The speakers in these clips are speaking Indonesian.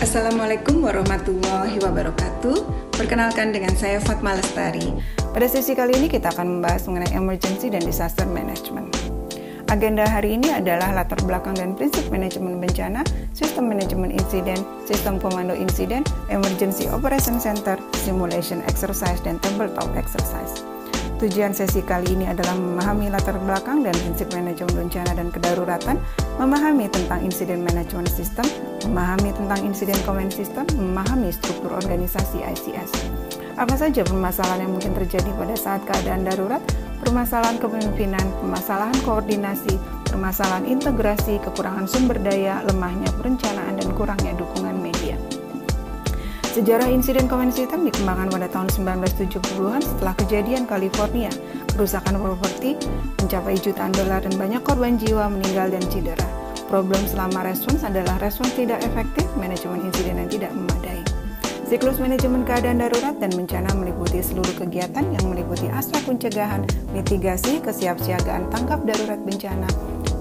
Assalamualaikum warahmatullahi wabarakatuh. Perkenalkan dengan saya Fatma Lestari. Pada sesi kali ini kita akan membahas mengenai emergency dan disaster management. Agenda hari ini adalah latar belakang dan prinsip manajemen bencana, sistem manajemen insiden, sistem komando insiden, emergency operation center, simulation exercise, dan tabletop exercise. Tujuan sesi kali ini adalah memahami latar belakang dan prinsip manajemen bencana dan kedaruratan, memahami tentang insiden management system, memahami tentang insiden command system, memahami struktur organisasi ICS. Apa saja permasalahan yang mungkin terjadi pada saat keadaan darurat, permasalahan kepemimpinan, permasalahan koordinasi, permasalahan integrasi, kekurangan sumber daya, lemahnya perencanaan, dan kurangnya dukungan media. Sejarah insiden command system dikembangkan pada tahun 1970-an setelah kejadian California, kerusakan properti mencapai jutaan dolar dan banyak korban jiwa, meninggal, dan cedera. Problem selama respons adalah respons tidak efektif, manajemen insiden yang tidak memadai. Siklus manajemen keadaan darurat dan bencana meliputi seluruh kegiatan yang meliputi aspek pencegahan, mitigasi, kesiapsiagaan tanggap darurat bencana,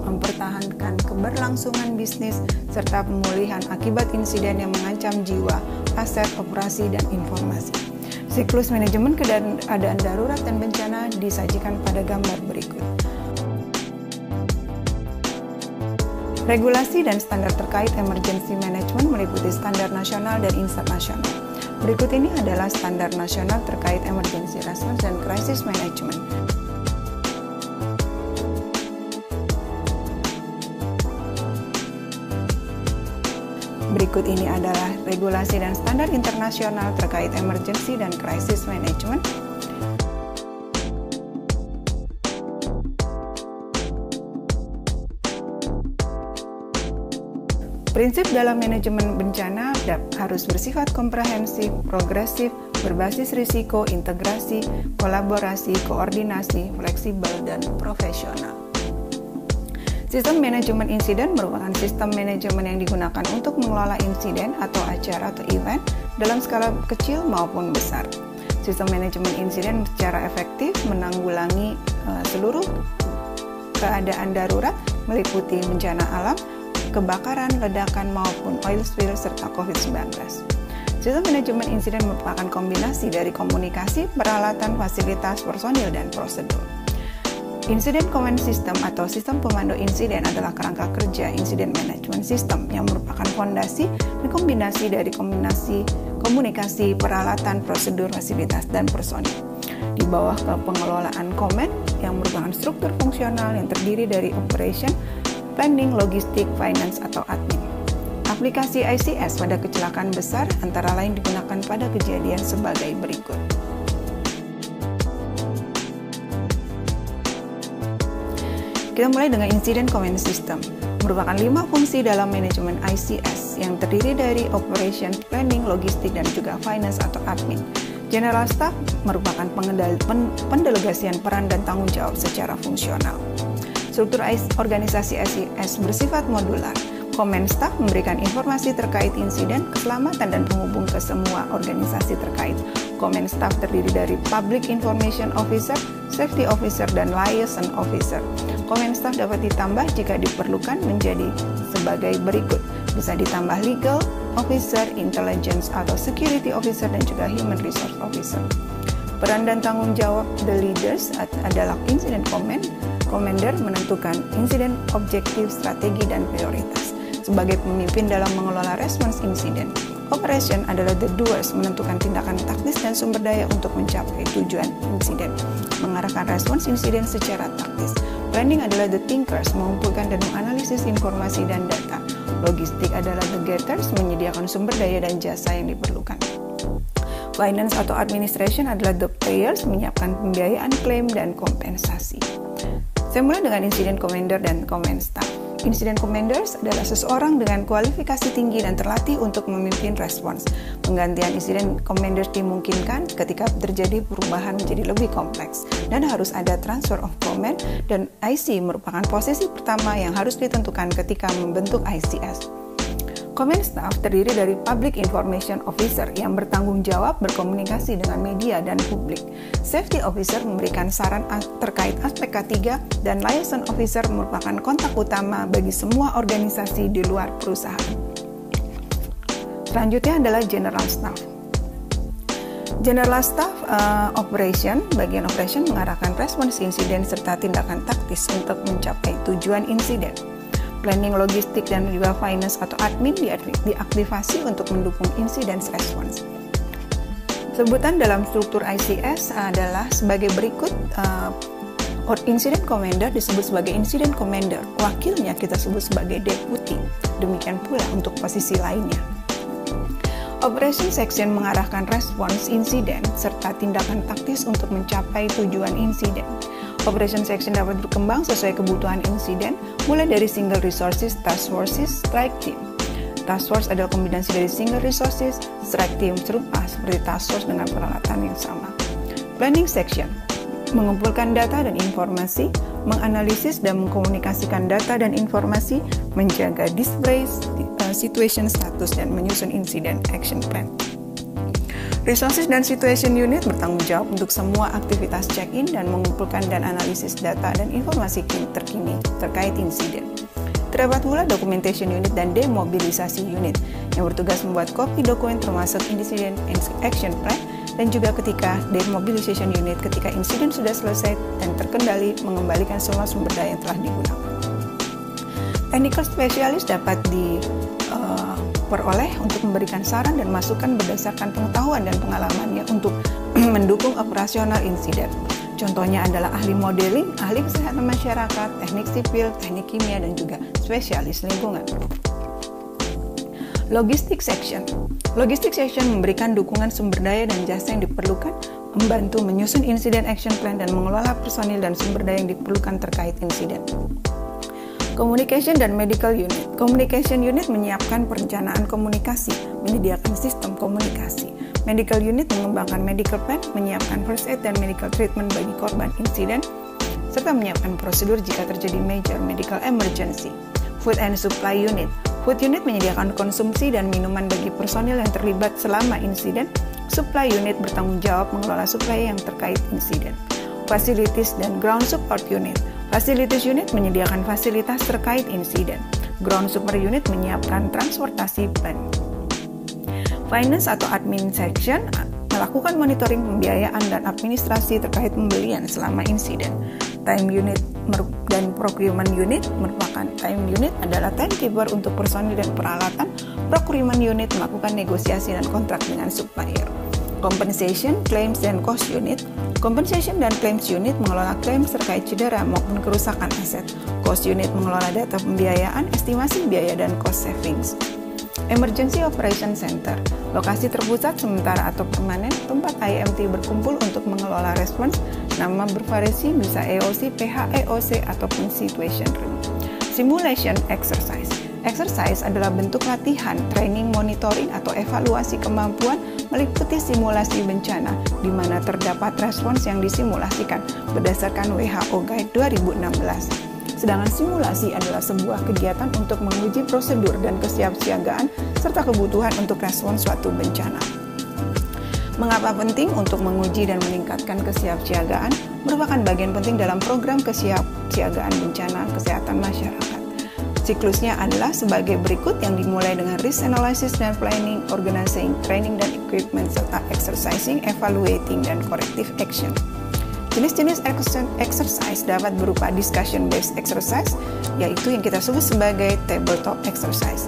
mempertahankan keberlangsungan bisnis, serta pemulihan akibat insiden yang mengancam jiwa, aset, operasi, dan informasi. Siklus manajemen keadaan darurat dan bencana disajikan pada gambar berikut. Regulasi dan standar terkait emergency management meliputi standar nasional dan internasional. Berikut ini adalah standar nasional terkait emergency response dan crisis management. Berikut ini adalah regulasi dan standar internasional terkait emergency dan crisis management. Prinsip dalam manajemen bencana harus bersifat komprehensif, progresif, berbasis risiko, integrasi, kolaborasi, koordinasi, fleksibel, dan profesional. Sistem manajemen insiden merupakan sistem manajemen yang digunakan untuk mengelola insiden atau acara atau event dalam skala kecil maupun besar. Sistem manajemen insiden secara efektif menanggulangi seluruh keadaan darurat meliputi bencana alam, kebakaran, ledakan, maupun oil spill, serta COVID-19. Sistem manajemen insiden merupakan kombinasi dari komunikasi, peralatan, fasilitas, personil, dan prosedur. Insiden command system atau sistem komando insiden adalah kerangka kerja insiden management system yang merupakan fondasi dan kombinasi dari komunikasi, peralatan, prosedur, fasilitas, dan personil. Di bawah pengelolaan command yang merupakan struktur fungsional yang terdiri dari operation, planning, logistik, finance, atau admin. Aplikasi ICS pada kecelakaan besar antara lain digunakan pada kejadian sebagai berikut. Kita mulai dengan Incident Command System. Merupakan 5 fungsi dalam manajemen ICS yang terdiri dari operation, planning, logistik, dan juga finance atau admin. General Staff merupakan pendelegasian peran dan tanggung jawab secara fungsional. Struktur organisasi ICS bersifat modular. Command Staff memberikan informasi terkait insiden, keselamatan, dan penghubung ke semua organisasi terkait. Command Staff terdiri dari Public Information Officer, Safety Officer, dan Liaison Officer. Command Staff dapat ditambah jika diperlukan menjadi sebagai berikut. Bisa ditambah Legal Officer, Intelligence atau Security Officer, dan juga Human Resource Officer. Peran dan tanggung jawab the leaders adalah Incident Commander menentukan insiden, objektif, strategi, dan prioritas. Sebagai pemimpin dalam mengelola respons insiden. Operation adalah the doers menentukan tindakan taktis dan sumber daya untuk mencapai tujuan insiden. Mengarahkan respons insiden secara taktis. Planning adalah the thinkers mengumpulkan dan menganalisis informasi dan data. Logistik adalah the getters menyediakan sumber daya dan jasa yang diperlukan. Finance atau administration adalah the players menyiapkan pembiayaan, klaim, dan kompensasi. Saya mulai dengan Incident Commander dan Command Staff. Incident Commanders adalah seseorang dengan kualifikasi tinggi dan terlatih untuk memimpin respons. Penggantian Incident Commanders dimungkinkan ketika terjadi perubahan menjadi lebih kompleks dan harus ada transfer of command, dan IC merupakan posisi pertama yang harus ditentukan ketika membentuk ICS. Command Staff terdiri dari Public Information Officer yang bertanggung jawab berkomunikasi dengan media dan publik. Safety Officer memberikan saran terkait aspek K3, dan Liaison Officer merupakan kontak utama bagi semua organisasi di luar perusahaan. Selanjutnya adalah General Staff. General Staff Operation, bagian operation mengarahkan respons insiden serta tindakan taktis untuk mencapai tujuan insiden. Planning logistik dan juga finance atau admin diaktifasi untuk mendukung incident response. Sebutan dalam struktur ICS adalah sebagai berikut. Incident Commander disebut sebagai Incident Commander, wakilnya kita sebut sebagai Deputy, demikian pula untuk posisi lainnya. Operation Section mengarahkan respons insiden serta tindakan taktis untuk mencapai tujuan insiden. Operation Section dapat berkembang sesuai kebutuhan insiden, mulai dari Single Resources, Task Forces, Strike Team. Task Force adalah kombinasi dari Single Resources, Strike Team serupa seperti Task Force dengan peralatan yang sama. Planning Section mengumpulkan data dan informasi, menganalisis dan mengkomunikasikan data dan informasi, menjaga display situation status, dan menyusun incident action plan. Resources dan Situation Unit bertanggung jawab untuk semua aktivitas check-in dan mengumpulkan dan analisis data dan informasi terkini terkait insiden. Terdapat pula Documentation Unit dan Demobilisasi Unit yang bertugas membuat kopi dokumen termasuk Incident Action Plan, dan juga ketika Demobilization Unit ketika insiden sudah selesai dan terkendali mengembalikan semua sumber daya yang telah digunakan. Technical Specialist dapat diperoleh untuk memberikan saran dan masukan berdasarkan pengetahuan dan pengalamannya untuk mendukung operasional insiden. Contohnya adalah ahli modeling, ahli kesehatan masyarakat, teknik sipil, teknik kimia, dan juga spesialis lingkungan. Logistic Section. Logistic Section memberikan dukungan sumber daya dan jasa yang diperlukan, membantu menyusun Incident Action Plan dan mengelola personil dan sumber daya yang diperlukan terkait insiden. Communication dan Medical Unit. Communication Unit menyiapkan perencanaan komunikasi, menyediakan sistem komunikasi. Medical Unit mengembangkan medical plan, menyiapkan first aid dan medical treatment bagi korban insiden, serta menyiapkan prosedur jika terjadi major medical emergency. Food and Supply Unit. Food Unit menyediakan konsumsi dan minuman bagi personil yang terlibat selama insiden. Supply Unit bertanggung jawab mengelola suplai yang terkait insiden. Facilities dan Ground Support Unit. Facilities Unit menyediakan fasilitas terkait insiden. Ground Support Unit menyiapkan transportasi plan. Finance atau Admin Section melakukan monitoring pembiayaan dan administrasi terkait pembelian selama insiden. Time Unit dan Procurement Unit merupakan Time Unit adalah timekeeper untuk personil dan peralatan. Procurement Unit melakukan negosiasi dan kontrak dengan supplier. Compensation, Claims, dan Cost Unit. Compensation dan Claims Unit mengelola klaim terkait cedera maupun kerusakan aset. Cost Unit mengelola data pembiayaan, estimasi biaya, dan cost savings. Emergency Operation Center, lokasi terpusat sementara atau permanen tempat IMT berkumpul untuk mengelola respons. Nama bervariasi bisa EOC, PHEOC, ataupun Situation Room. Simulation Exercise. Exercise adalah bentuk latihan, training, monitoring, atau evaluasi kemampuan meliputi simulasi bencana, di mana terdapat respons yang disimulasikan berdasarkan WHO Guide 2016. Sedangkan simulasi adalah sebuah kegiatan untuk menguji prosedur dan kesiapsiagaan serta kebutuhan untuk respons suatu bencana. Mengapa penting untuk menguji dan meningkatkan kesiapsiagaan? Merupakan bagian penting dalam program kesiapsiagaan bencana kesehatan masyarakat. Siklusnya adalah sebagai berikut yang dimulai dengan risk analysis dan planning, organizing, training dan equipment, serta exercising, evaluating, dan corrective action. Jenis-jenis exercise dapat berupa discussion-based exercise, yaitu yang kita sebut sebagai tabletop exercise.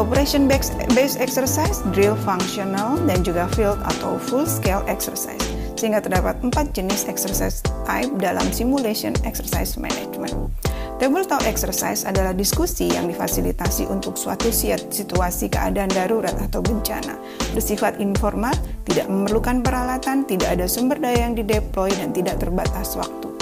Operation-based exercise, drill functional, dan juga field atau full-scale exercise. Sehingga terdapat 4 jenis exercise type dalam simulation exercise management. Tabletop exercise adalah diskusi yang difasilitasi untuk suatu situasi keadaan darurat atau bencana. Bersifat informal, tidak memerlukan peralatan, tidak ada sumber daya yang dideploy, dan tidak terbatas waktu.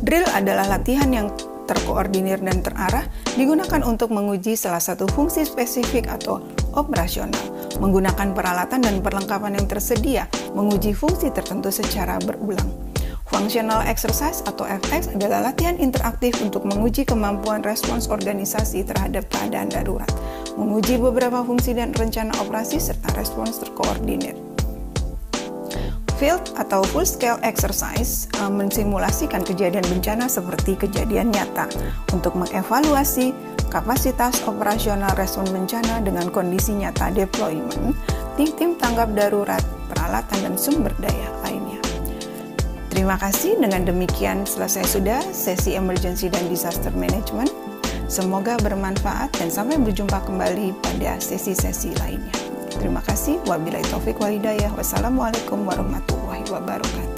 Drill adalah latihan yang terkoordinir dan terarah, digunakan untuk menguji salah satu fungsi spesifik atau operasional, menggunakan peralatan dan perlengkapan yang tersedia, menguji fungsi tertentu secara berulang. Functional exercise atau FX adalah latihan interaktif untuk menguji kemampuan respons organisasi terhadap keadaan darurat, menguji beberapa fungsi dan rencana operasi serta respons terkoordinir. Field atau full scale exercise mensimulasikan kejadian bencana seperti kejadian nyata untuk mengevaluasi kapasitas operasional respon bencana dengan kondisi nyata deployment, tim tanggap darurat, peralatan dan sumber daya lainnya. Terima kasih, dengan demikian selesai sudah sesi emergency dan disaster management. Semoga bermanfaat dan sampai berjumpa kembali pada sesi-sesi lainnya. Terima kasih. Wabillahi taufik wal hidayah. Wassalamualaikum warahmatullahi wabarakatuh.